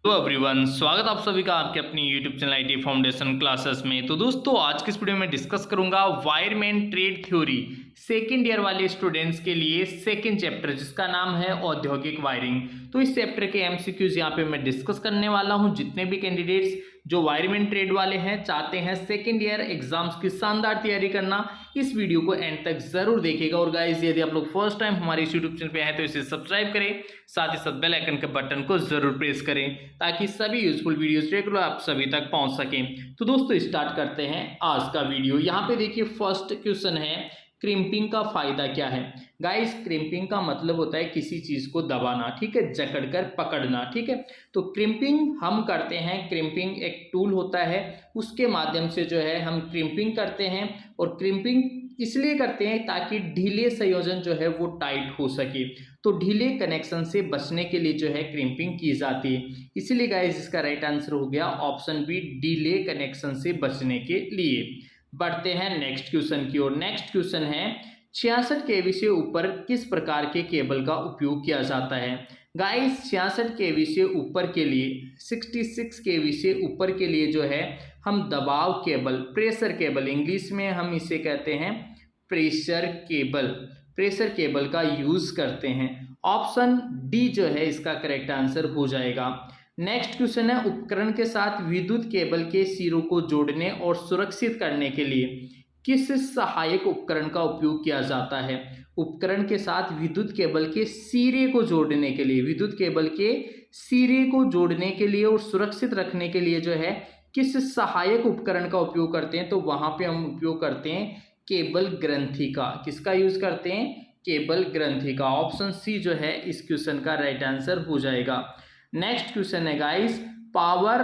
Hello everyone, स्वागत आप सभी का आपके अपनी YouTube channel IT foundation classes में। तो दोस्तों, आज की इस वीडियो में डिस्कस करूंगा wireman trade theory second year वाले स्टूडेंट्स के लिए सेकेंड चैप्टर जिसका नाम है औद्योगिक वायरिंग। तो इस चैप्टर के एमसीक्यूज यहाँ पे मैं डिस्कस करने वाला हूँ। जितने भी कैंडिडेट्स जो वायरमैन ट्रेड वाले हैं चाहते हैं सेकेंड ईयर एग्जाम्स की शानदार तैयारी करना, इस वीडियो को एंड तक जरूर देखिएगा। और गाइस, यदि आप लोग फर्स्ट टाइम हमारे इस यूट्यूब चैनल पे हैं तो इसे सब्सक्राइब करें, साथ ही साथ बेल आइकन के बटन को जरूर प्रेस करें ताकि सभी यूजफुल वीडियोस रेगुलर आप सभी तक पहुंच सकें। तो दोस्तों, स्टार्ट करते हैं आज का वीडियो। यहाँ पे देखिए, फर्स्ट क्वेश्चन है क्रिम्पिंग का फायदा क्या है। गाइस, क्रिम्पिंग का मतलब होता है किसी चीज को दबाना, ठीक है, जकड़कर पकड़ना, ठीक है। तो क्रिम्पिंग हम करते हैं, क्रिम्पिंग एक टूल होता है, उसके माध्यम से जो है हम क्रिम्पिंग करते हैं। और क्रिम्पिंग इसलिए करते हैं ताकि ढीले संयोजन जो है वो टाइट हो सके। तो ढीले कनेक्शन से बचने के लिए जो है क्रिम्पिंग की जाती है। इसीलिए गाइस, इसका राइट आंसर हो गया ऑप्शन बी, ढीले कनेक्शन से बचने के लिए। बढ़ते हैं नेक्स्ट क्वेश्चन की ओर। नेक्स्ट क्वेश्चन है 66 केवी से ऊपर किस प्रकार के केबल का उपयोग किया जाता है। गाइस, 66 केवी से ऊपर के लिए, 66 केवी से ऊपर के लिए जो है हम दबाव केबल, प्रेशर केबल, इंग्लिश में हम इसे कहते हैं प्रेशर केबल, प्रेशर केबल का यूज करते हैं। ऑप्शन डी जो है इसका करेक्ट आंसर हो जाएगा। नेक्स्ट क्वेश्चन है उपकरण के साथ विद्युत केबल के सिरों को जोड़ने और सुरक्षित करने के लिए किस सहायक उपकरण का उपयोग किया जाता है। उपकरण के साथ विद्युत केबल के सिरे को जोड़ने के लिए, विद्युत केबल के सिरे को जोड़ने के लिए और सुरक्षित रखने के लिए जो है किस सहायक उपकरण का उपयोग करते हैं। तो वहां पे हम उपयोग करते हैं केबल ग्रंथि का। किसका यूज करते हैं? केबल ग्रंथि का। ऑप्शन सी जो है इस क्वेश्चन का राइट आंसर हो जाएगा। नेक्स्ट क्वेश्चन है गाइस, पावर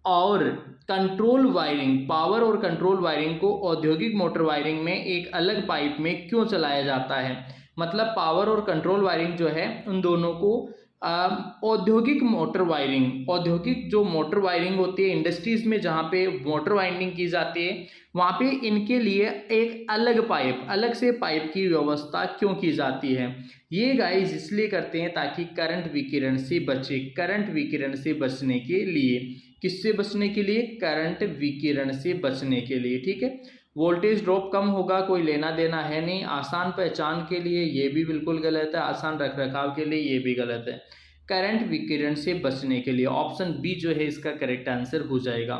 और कंट्रोल वायरिंग, पावर और कंट्रोल वायरिंग को औद्योगिक मोटर वायरिंग में एक अलग पाइप में क्यों चलाया जाता है। मतलब पावर और कंट्रोल वायरिंग जो है उन दोनों को औद्योगिक मोटर वायरिंग, औद्योगिक जो मोटर वायरिंग होती है इंडस्ट्रीज में जहाँ पे मोटर वाइंडिंग की जाती है, वहाँ पे इनके लिए एक अलग पाइप, अलग से पाइप की व्यवस्था क्यों की जाती है। ये गाइस इसलिए करते हैं ताकि करंट विकिरण से बचे, करंट विकिरण से बचने के लिए। किससे बचने के लिए? करंट विकिरण से बचने के लिए, ठीक है। वोल्टेज ड्रॉप कम होगा, कोई लेना देना है नहीं। आसान पहचान के लिए ये भी बिल्कुल गलत है, आसान रख रखाव के लिए ये भी गलत है। करंट विकिरण से बचने के लिए ऑप्शन बी जो है इसका करेक्ट आंसर हो जाएगा।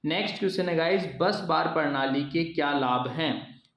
नेक्स्ट क्वेश्चन है गाइस, बस बार प्रणाली के क्या लाभ हैं।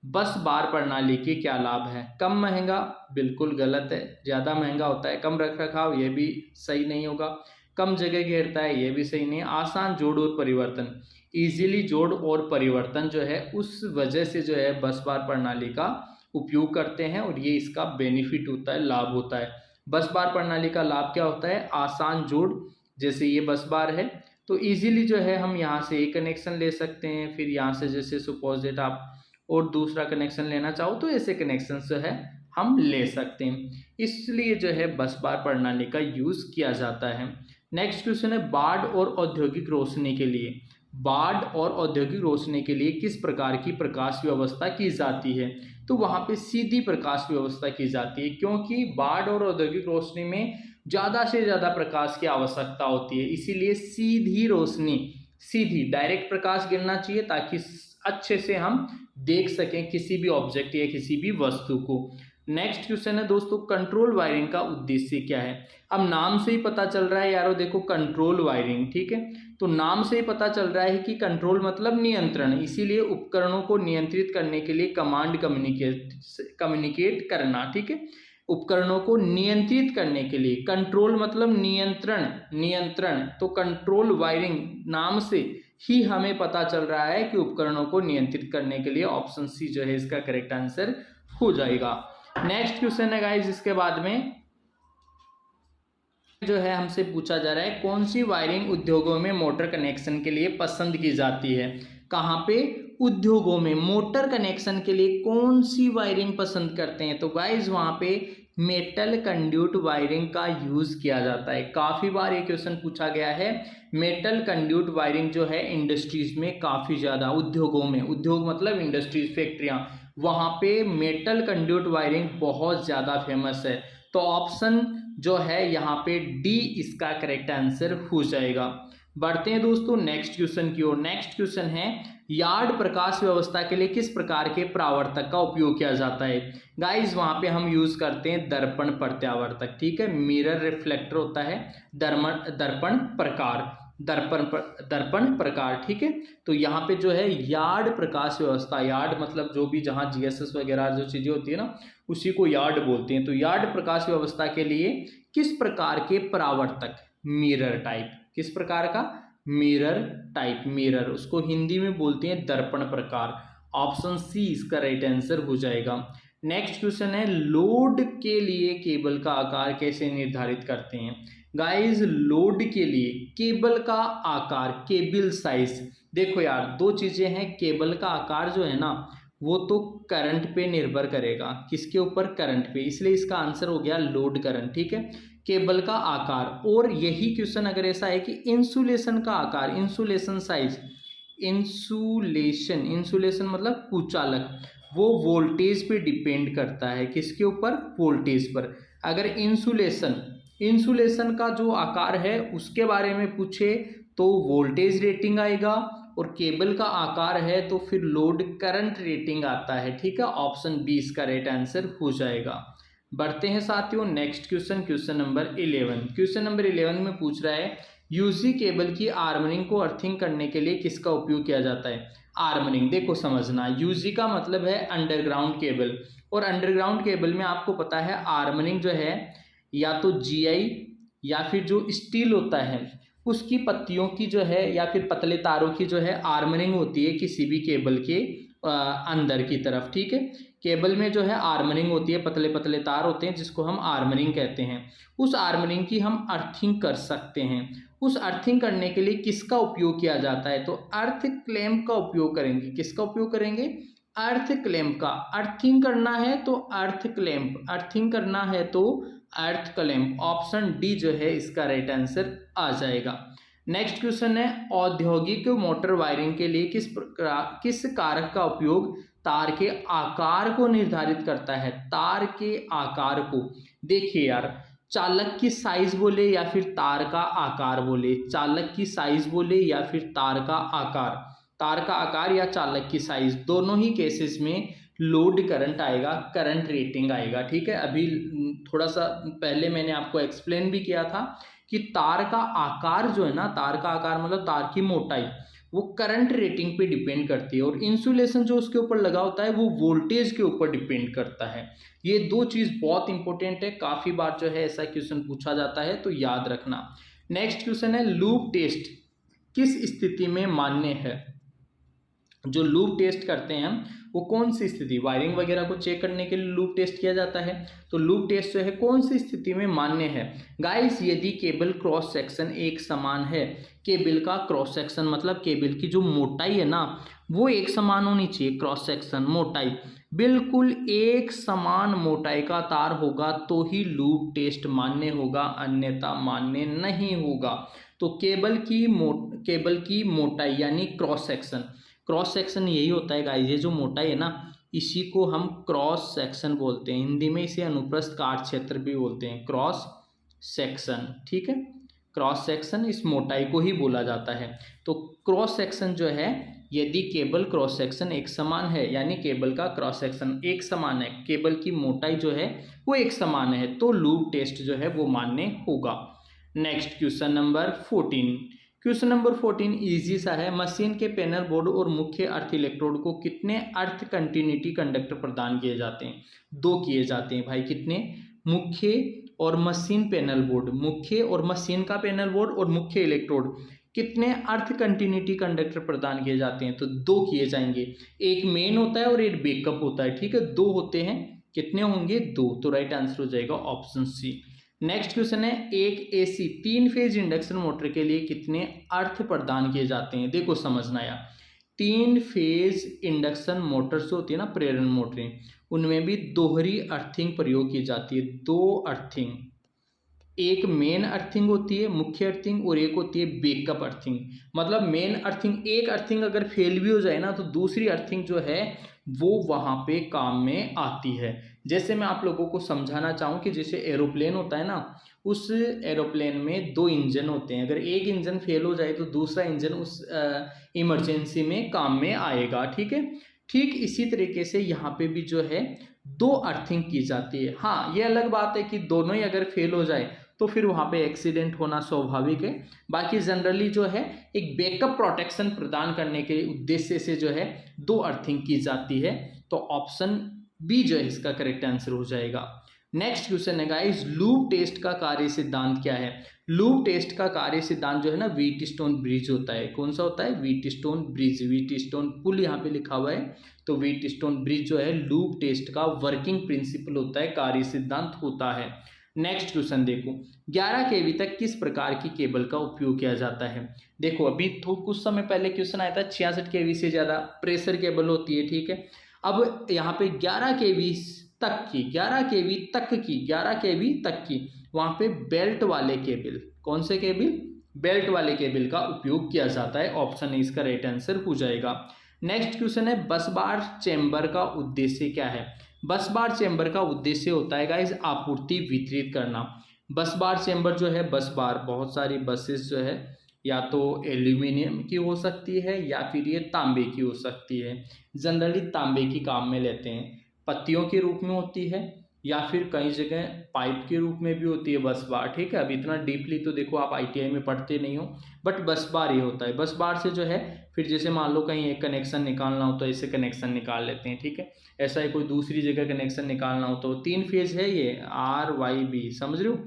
बस बार प्रणाली के क्या लाभ हैं? कम महंगा, बिल्कुल गलत है, ज़्यादा महंगा होता है। कम रख रखाव, ये भी सही नहीं होगा। कम जगह घेरता है, ये भी सही नहीं है। आसान जोड़ और परिवर्तन, इजीली जोड़ और परिवर्तन जो है उस वजह से जो है बस बार प्रणाली का उपयोग करते हैं और ये इसका बेनिफिट होता है, लाभ होता है। बस बार प्रणाली का लाभ क्या होता है? आसान जोड़, जैसे ये बस बार है तो इजीली जो है हम यहाँ से एक कनेक्शन ले सकते हैं, फिर यहाँ से जैसे सपोज दैट आप और दूसरा कनेक्शन लेना चाहो तो ऐसे कनेक्शन जो है हम ले सकते हैं। इसलिए जो है बस बार प्रणाली का यूज किया जाता है। नेक्स्ट क्वेश्चन है बाढ़ और औद्योगिक रोशनी के लिए, बाढ़ और औद्योगिक रोशनी के लिए किस प्रकार की प्रकाश व्यवस्था की जाती है। तो वहां पे सीधी प्रकाश व्यवस्था की जाती है, क्योंकि बाढ़ और औद्योगिक रोशनी में ज़्यादा से ज़्यादा प्रकाश की आवश्यकता होती है। इसीलिए सीधी रोशनी, सीधी डायरेक्ट प्रकाश गिरना चाहिए ताकि अच्छे से हम देख सकें किसी भी ऑब्जेक्ट या किसी भी वस्तु को। नेक्स्ट क्वेश्चन है दोस्तों, कंट्रोल वायरिंग का उद्देश्य क्या है। अब नाम से ही पता चल रहा है यारो, देखो कंट्रोल वायरिंग, ठीक है। तो नाम से ही पता चल रहा है कि कंट्रोल मतलब नियंत्रण, इसीलिए उपकरणों को नियंत्रित करने के लिए कमांड कम्युनिकेट करना, ठीक है। उपकरणों को नियंत्रित करने के लिए, कंट्रोल मतलब नियंत्रण, नियंत्रण। तो कंट्रोल वायरिंग नाम से ही हमें पता चल रहा है कि उपकरणों को नियंत्रित करने के लिए ऑप्शन सी जो है इसका करेक्ट आंसर हो जाएगा। नेक्स्ट क्वेश्चन है गाइस, इसके बाद में जो है हमसे पूछा जा रहा है कौन सी वायरिंग उद्योगों में मोटर कनेक्शन के लिए पसंद की जाती है। कहाँ पे? उद्योगों में मोटर कनेक्शन के लिए कौन सी वायरिंग पसंद करते हैं। तो गाइस वहाँ पे मेटल कंड्यूट वायरिंग का यूज किया जाता है। काफी बार ये क्वेश्चन पूछा गया है। मेटल कंड्यूट वायरिंग जो है इंडस्ट्रीज में काफी ज्यादा, उद्योगों में, उद्योग मतलब इंडस्ट्रीज, फैक्ट्रियां, वहां पे मेटल कंड्यूट वायरिंग बहुत ज्यादा फेमस है। तो ऑप्शन जो है यहाँ पे डी इसका करेक्ट आंसर हो जाएगा। बढ़ते हैं दोस्तों नेक्स्ट क्वेश्चन की ओर। नेक्स्ट क्वेश्चन है यार्ड प्रकाश व्यवस्था के लिए किस प्रकार के परावर्तक का उपयोग किया जाता है। गाइस वहां पे हम यूज करते हैं दर्पण प्रत्यावर्तक, ठीक है। मिरर रिफ्लेक्टर होता है, दर्पण प्रकार, ठीक है। तो यहाँ पे जो है यार्ड प्रकाश व्यवस्था, यार्ड मतलब जो भी जहाँ जीएसएस वगैरह जो चीजें होती है ना, उसी को यार्ड बोलते हैं। तो यार्ड प्रकाश व्यवस्था के लिए किस प्रकार के परावर्तक, मिरर टाइप, किस प्रकार का, मिरर टाइप, मिरर उसको हिंदी में बोलते हैं दर्पण प्रकार। ऑप्शन सी इसका राइट आंसर हो जाएगा। नेक्स्ट क्वेश्चन है लोड के लिए केबल का आकार कैसे निर्धारित करते हैं। गाइस लोड के लिए केबल का आकार, केबल साइज, देखो यार दो चीजें हैं। केबल का आकार जो है ना वो तो करंट पे निर्भर करेगा, किसके ऊपर, करंट पे, इसलिए इसका आंसर हो गया लोड करंट, ठीक है। केबल का आकार, और यही क्वेश्चन अगर ऐसा है कि इंसुलेशन का आकार, इंसुलेशन साइज, इंसुलेशन मतलब कुचालक, वो वोल्टेज पे डिपेंड करता है, किसके ऊपर, वोल्टेज पर। अगर इंसुलेशन का जो आकार है उसके बारे में पूछे तो वोल्टेज रेटिंग आएगा, और केबल का आकार है तो फिर लोड करंट रेटिंग आता है, ठीक है। ऑप्शन बी इसका राइट आंसर हो जाएगा। बढ़ते हैं साथियों next question, question number 11। Question number 11 में पूछ रहा है यूजी केबल की आर्मरिंग को अर्थिंग करने के लिए किसका उपयोग किया जाता है। आर्मरिंग देखो समझना, यूजी का मतलब है अंडरग्राउंड केबल, और अंडरग्राउंड केबल में आपको पता है आर्मरिंग जो है या तो जीआई या फिर जो स्टील होता है उसकी पत्तियों की जो है या फिर पतले तारों की जो है आर्मरिंग होती है किसी भी केबल के अंदर की तरफ, ठीक है। केबल में जो है आर्मरिंग होती है, पतले पतले तार होते हैं जिसको हम आर्मरिंग कहते हैं। उस आर्मरिंग की हम अर्थिंग कर सकते हैं। उस अर्थिंग करने के लिए किसका उपयोग किया जाता है, तो अर्थ क्लैंप का उपयोग करेंगे। किसका उपयोग करेंगे, अर्थ क्लैंप का। अर्थिंग करना है तो अर्थ क्लैंप, अर्थिंग करना है तो अर्थ क्लैंप। ऑप्शन डी जो है इसका राइट आंसर आ जाएगा। नेक्स्ट क्वेश्चन है औद्योगिक मोटर वायरिंग के लिए किस कारक का उपयोग तार के आकार को निर्धारित करता है। तार के आकार को, देखिए यार चालक की साइज बोले या फिर तार का आकार बोले, चालक की साइज बोले या फिर तार का आकार, तार का आकार या चालक की साइज, दोनों ही केसेस में लोड करंट आएगा, करंट रेटिंग आएगा, ठीक है। अभी थोड़ा सा पहले मैंने आपको एक्सप्लेन भी किया था कि तार का आकार जो है ना, तार का आकार मतलब तार की मोटाई, वो करंट रेटिंग पे डिपेंड करती है, और इंसुलेशन जो उसके ऊपर लगा होता है वो वोल्टेज के ऊपर डिपेंड करता है। ये दो चीज बहुत इंपॉर्टेंट है, काफी बार जो है ऐसा क्वेश्चन पूछा जाता है, तो याद रखना। नेक्स्ट क्वेश्चन है लूप टेस्ट किस स्थिति में मान्य है। जो लूप टेस्ट करते हैं हम वो कौन सी स्थिति, वायरिंग वगैरह को चेक करने के लिए लूप टेस्ट किया जाता है। तो लूप टेस्ट जो है कौन सी स्थिति में मान्य है। गाइस यदि केबल क्रॉस सेक्शन एक समान है, केबल का क्रॉस सेक्शन मतलब केबल की जो मोटाई है ना वो एक समान होनी चाहिए, क्रॉस सेक्शन मोटाई बिल्कुल एक समान मोटाई का तार होगा तो ही लूप टेस्ट मान्य होगा, अन्यथा मान्य नहीं होगा। तो केबल की मोटाई यानी क्रॉस सेक्शन, क्रॉस सेक्शन यही होता है गाइस, ये जो मोटाई है ना इसी को हम क्रॉस सेक्शन बोलते हैं, हिंदी में इसे अनुप्रस्थ काट क्षेत्र भी बोलते हैं, क्रॉस सेक्शन, ठीक है। क्रॉस सेक्शन इस मोटाई को ही बोला जाता है। तो क्रॉस सेक्शन जो है यदि केबल क्रॉस सेक्शन एक समान है यानी केबल का क्रॉस सेक्शन एक समान है, केबल की मोटाई जो है वो एक समान है, तो लूप टेस्ट जो है वो मान्य होगा। Next question number 14। Question number 14 easy सा है, मशीन के पैनल बोर्ड और मुख्य अर्थ इलेक्ट्रोड को कितने अर्थ कंटिन्यूटी कंडक्टर प्रदान किए जाते हैं। दो किए जाते हैं भाई, कितने, मुख्य और मशीन पैनल बोर्ड, मुख्य और मशीन का पैनल बोर्ड और मुख्य इलेक्ट्रोड कितने अर्थ कंटिन्यूटी कंडक्टर प्रदान किए जाते हैं। तो दो किए जाएंगे, एक मेन होता है और एक बैकअप होता है, ठीक है, दो होते हैं, कितने होंगे, दो। तो राइट आंसर हो जाएगा ऑप्शन सी। नेक्स्ट क्वेश्चन है एक एसी 3 फेज इंडक्शन मोटर के लिए कितने अर्थ प्रदान किए जाते हैं। देखो समझना यार, 3 फेज इंडक्शन मोटर्स होती है ना, प्रेरण मोटरें, उनमें भी दोहरी अर्थिंग प्रयोग की जाती है, दो अर्थिंग, एक मेन अर्थिंग होती है मुख्य अर्थिंग और एक होती है बैकअप अर्थिंग। मतलब मेन अर्थिंग, एक अर्थिंग अगर फेल भी हो जाए ना तो दूसरी अर्थिंग जो है वो वहां पे काम में आती है। जैसे मैं आप लोगों को समझाना चाहूँ कि जैसे एरोप्लेन होता है ना, उस एरोप्लेन में दो इंजन होते हैं, अगर एक इंजन फेल हो जाए तो दूसरा इंजन उस इमरजेंसी में काम में आएगा, ठीक है। ठीक इसी तरीके से यहाँ पे भी जो है दो अर्थिंग की जाती है। हाँ, ये अलग बात है कि दोनों ही अगर फेल हो जाए तो फिर वहाँ पे एक्सीडेंट होना स्वाभाविक है। बाकी जनरली जो है एक बैकअप प्रोटेक्शन प्रदान करने के उद्देश्य से जो है दो अर्थिंग की जाती है। तो ऑप्शन बी जो है इसका करेक्ट आंसर हो जाएगा। नेक्स्ट क्वेश्चन है गाइस, लूप टेस्ट का कार्य सिद्धांत क्या है? लूप टेस्ट का कार्य सिद्धांत जो है ना, व्हीटस्टोन ब्रिज होता है। कौन सा होता है? Wheatstone bridge. व्हीटस्टोन पुल यहाँ पे लिखा हुआ है, तो व्हीटस्टोन ब्रिज जो है लूप टेस्ट का वर्किंग प्रिंसिपल होता है, कार्य सिद्धांत होता है। नेक्स्ट क्वेश्चन देखो, 11 केवी तक किस प्रकार की केबल का उपयोग किया जाता है? देखो अभी तो कुछ समय पहले क्वेश्चन आया था 66 केवी से ज्यादा प्रेशर केबल होती है, ठीक है। अब यहाँ पे 11 केवी तक की, 11 केवी तक की, 11 केवी तक की वहां पे बेल्ट वाले केबल, कौन से केबल? बेल्ट वाले केबल का उपयोग किया जाता है। ऑप्शन ए इसका राइट आंसर हो जाएगा। नेक्स्ट क्वेश्चन है, बस बार चेंबर का उद्देश्य क्या है? बस बार चेंबर का उद्देश्य होता है गाइस आपूर्ति वितरित करना। बस बार चेंबर जो है, बस बार बहुत सारी बसेस जो है या तो एल्यूमिनियम की हो सकती है या फिर ये तांबे की हो सकती है। जनरली तांबे की काम में लेते हैं, पत्तियों के रूप में होती है या फिर कई जगह पाइप के रूप में भी होती है बस बार, ठीक है। अब इतना डीपली तो देखो आप आईटीआई में पढ़ते नहीं हो, बट बस बार ही होता है। बस बार से जो है फिर जैसे मान लो कहीं एक कनेक्शन निकालना हो तो ऐसे कनेक्शन निकाल लेते हैं, ठीक है। ऐसा ही कोई दूसरी जगह कनेक्शन निकालना हो तो 3 फेज है ये RYB, समझ रहे हो,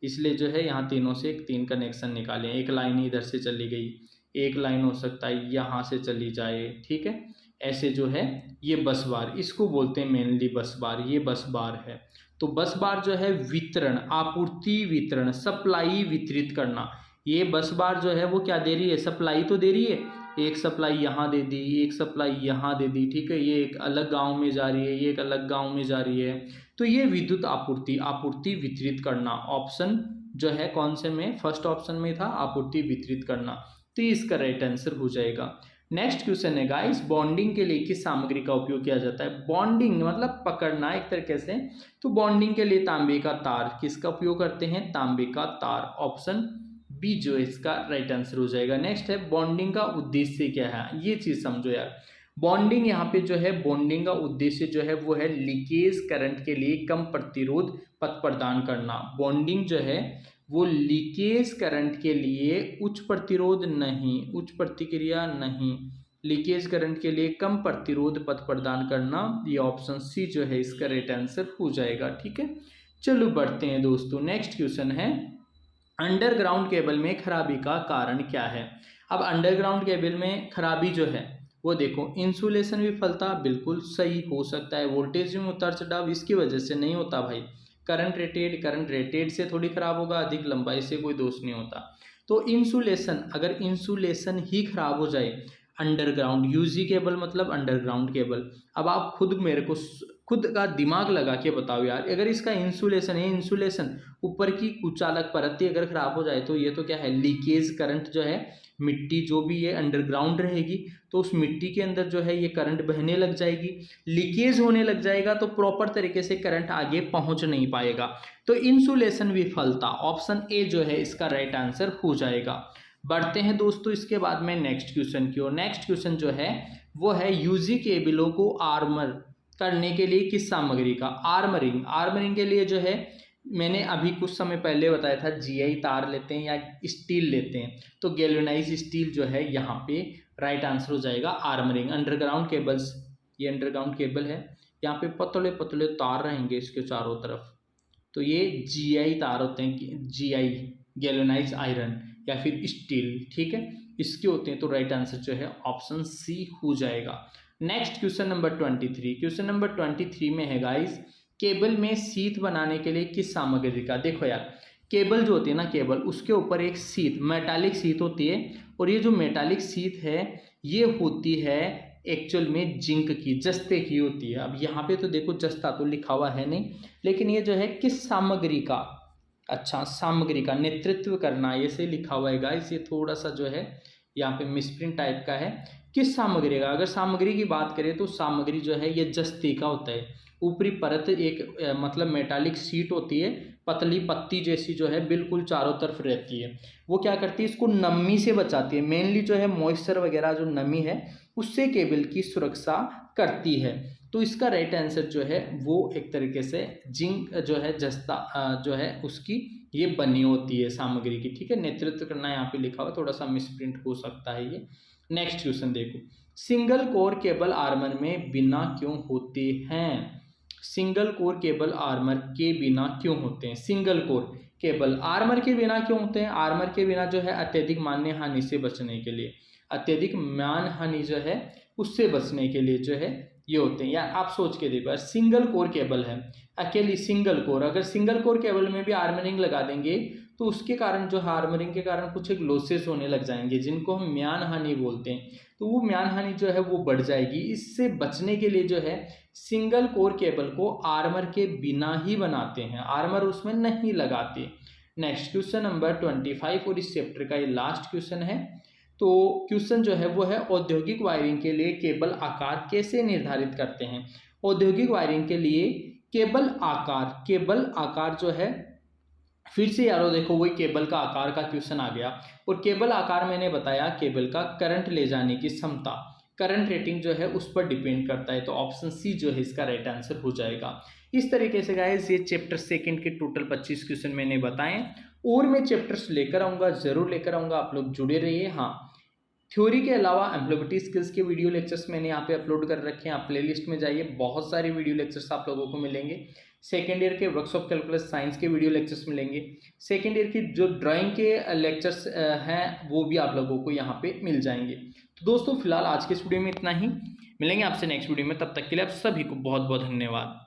इसलिए जो है यहाँ तीनों से एक 3 कनेक्शन निकाले। एक लाइन इधर से चली गई, एक लाइन हो सकता है यहाँ से चली जाए, ठीक है। ऐसे जो है ये बस बार, इसको बोलते हैं मेनली बस बार, ये बस बार है। तो बस बार जो है वितरण, आपूर्ति वितरण, सप्लाई वितरित करना। ये बस बार जो है वो क्या दे रही है? सप्लाई तो दे रही है, एक सप्लाई यहाँ दे दी, एक सप्लाई यहाँ दे दी, ठीक है। ये एक अलग गांव में जा रही है, ये एक अलग गांव में जा रही है। तो ये विद्युत आपूर्ति, आपूर्ति वितरित करना। ऑप्शन जो है कौन से में? फर्स्ट ऑप्शन में था आपूर्ति वितरित करना, तो इसका राइट आंसर हो जाएगा। नेक्स्ट क्वेश्चन है गाइस, बॉन्डिंग के लिए किस सामग्री का उपयोग किया जाता है? बॉन्डिंग मतलब पकड़ना एक तरीके से, तो बॉन्डिंग के लिए तांबे का तार। किसका उपयोग करते हैं? तांबे का तार। ऑप्शन बी जो है इसका राइट आंसर हो जाएगा। नेक्स्ट है, बॉन्डिंग का उद्देश्य क्या है? ये चीज समझो यार। बॉन्डिंग यहाँ पे जो है, बॉन्डिंग का उद्देश्य जो है वो है लीकेज करंट के लिए कम प्रतिरोध पथ प्रदान करना। बॉन्डिंग जो है वो लीकेज करंट के लिए उच्च प्रतिरोध नहीं, उच्च प्रतिक्रिया नहीं, लीकेज करंट के लिए कम प्रतिरोध पथ प्रदान करना। ये ऑप्शन सी जो है इसका राइट आंसर हो जाएगा, ठीक है। चलो बढ़ते हैं दोस्तों। नेक्स्ट क्वेश्चन है, अंडरग्राउंड केबल में खराबी का कारण क्या है? अब अंडरग्राउंड केबल में खराबी जो है वो देखो, इंसुलेशन विफलता, बिल्कुल सही हो सकता है। वोल्टेज में उतार चढ़ाव इसकी वजह से नहीं होता भाई। करंट रेटेड से थोड़ी खराब होगा, अधिक लंबाई से कोई दोष नहीं होता। तो इंसुलेशन, अगर इंसुलेशन ही खराब हो जाए, अंडरग्राउंड, यूजी केबल मतलब अंडरग्राउंड केबल। अब आप खुद मेरे को खुद का दिमाग लगा के बताओ यार, अगर इसका इंसुलेशन है, इंसुलेशन ऊपर की कुचालक परत अगर खराब हो जाए तो ये तो क्या है? लीकेज करंट जो है, मिट्टी जो भी ये अंडरग्राउंड रहेगी तो उस मिट्टी के अंदर जो है ये करंट बहने लग जाएगी, लीकेज होने लग जाएगा, तो प्रॉपर तरीके से करंट आगे पहुंच नहीं पाएगा। तो इंसुलेशन विफलता, ऑप्शन ए जो है इसका राइट आंसर हो जाएगा। बढ़ते हैं दोस्तों इसके बाद में नेक्स्ट क्वेश्चन की ओर। नेक्स्ट क्वेश्चन जो है वो है, यूजी केबलों को आर्मर करने के लिए किस सामग्री का? आर्मरिंग, आर्मरिंग के लिए जो है मैंने अभी कुछ समय पहले बताया था जीआई तार लेते हैं या स्टील लेते हैं, तो गैल्वेनाइज स्टील जो है यहाँ पे राइट आंसर हो जाएगा आर्मरिंग। अंडरग्राउंड केबल्स, ये अंडरग्राउंड केबल है, यहाँ पे पतले पतले तार रहेंगे इसके चारों तरफ, तो ये जीआई तार होते हैं, जीआई गैल्वेनाइज आयरन या फिर स्टील, ठीक है, इसके होते हैं। तो राइट आंसर जो है ऑप्शन सी हो जाएगा। Next question number 23, question number 23 में है गाइस, केबल में सीट बनाने के लिए किस सामग्री का? देखो यार, केबल जो होती है ना, केबल उसके ऊपर एक सीट, मेटालिक सीट होती है, और ये जो मेटालिक सीट है ये होती है एक्चुअल में जिंक की, जस्ते की होती है। अब यहाँ पे तो देखो जस्ता तो लिखा हुआ है नहीं, लेकिन ये जो है किस सामग्री का, अच्छा सामग्री का नेतृत्व करना, ऐसे लिखा हुआ है गाइस, ये थोड़ा सा जो है यहाँ पे मिसप्रिंट टाइप का है। किस सामग्री का? अगर सामग्री की बात करें तो सामग्री जो है ये जस्ते का होता है, ऊपरी परत एक मतलब मेटालिक शीट होती है, पतली पत्ती जैसी जो है बिल्कुल चारों तरफ रहती है। वो क्या करती है, इसको नमी से बचाती है। मेनली जो है मॉइस्चर वगैरह जो नमी है उससे केबल की सुरक्षा करती है। तो इसका राइट आंसर जो है वो एक तरीके से जिंक जो है जस्ता जो है उसकी ये बनी होती है सामग्री की। ठीक है, नेतृत्व करना यहाँ पे लिखा हुआ, थोड़ा सा मिसप्रिंट हो सकता है ये। नेक्स्ट क्वेश्चन देखो, सिंगल कोर केबल आर्मर में बिना क्यों होते हैं? सिंगल कोर केबल आर्मर के बिना क्यों होते हैं? सिंगल कोर केबल आर्मर के बिना क्यों होते हैं? आर्मर के बिना जो है अत्यधिक मान्य हानि से बचने के लिए, अत्यधिक मान हानि जो है उससे बचने के लिए जो है ये होते हैं। यार आप सोच के देखो, सिंगल कोर केबल है, अकेली सिंगल कोर, अगर सिंगल कोर केबल में भी आर्मरिंग लगा देंगे तो उसके कारण जो हार्मरिंग के कारण कुछ एक लॉसेस होने लग जाएंगे जिनको हम म्यान हानि बोलते हैं। तो वो म्यान हानि जो है वो बढ़ जाएगी। इससे बचने के लिए जो है सिंगल कोर केबल को आर्मर के बिना ही बनाते हैं, आर्मर उसमें नहीं लगाते। नेक्स्ट क्वेश्चन नंबर 25 और इस चैप्टर का ये लास्ट क्वेश्चन है। तो क्वेश्चन जो है वो है, औद्योगिक वायरिंग के लिए केबल आकार कैसे निर्धारित करते हैं? औद्योगिक वायरिंग के लिए केबल आकार जो है, फिर से यारो देखो वही केबल का आकार का क्वेश्चन आ गया। और केबल आकार मैंने बताया केबल का करंट ले जाने की क्षमता, करंट रेटिंग जो है उस पर डिपेंड करता है। तो ऑप्शन सी जो है इसका राइट आंसर हो जाएगा। इस तरीके से गाइस ये चैप्टर सेकंड के टोटल 25 क्वेश्चन मैंने बताए, और मैं चैप्टर्स लेकर आऊँगा, जरूर लेकर आऊँगा, आप लोग जुड़े रहिए। हाँ, थ्योरी के अलावा एम्प्लॉयबिलिटी स्किल्स के वीडियो लेक्चर्स मैंने यहाँ पे अपलोड कर रखे हैं, आप प्लेलिस्ट में जाइए, बहुत सारे वीडियो लेक्चर्स आप लोगों को मिलेंगे। सेकेंड ईयर के वर्कशॉप कैलकुलस साइंस के वीडियो लेक्चर्स मिलेंगे। सेकेंड ईयर की जो ड्राइंग के लेक्चर्स हैं वो भी आप लोगों को यहाँ पे मिल जाएंगे। तो दोस्तों फिलहाल आज के इस वीडियो में इतना ही, मिलेंगे आपसे नेक्स्ट वीडियो में, तब तक के लिए आप सभी को बहुत बहुत धन्यवाद।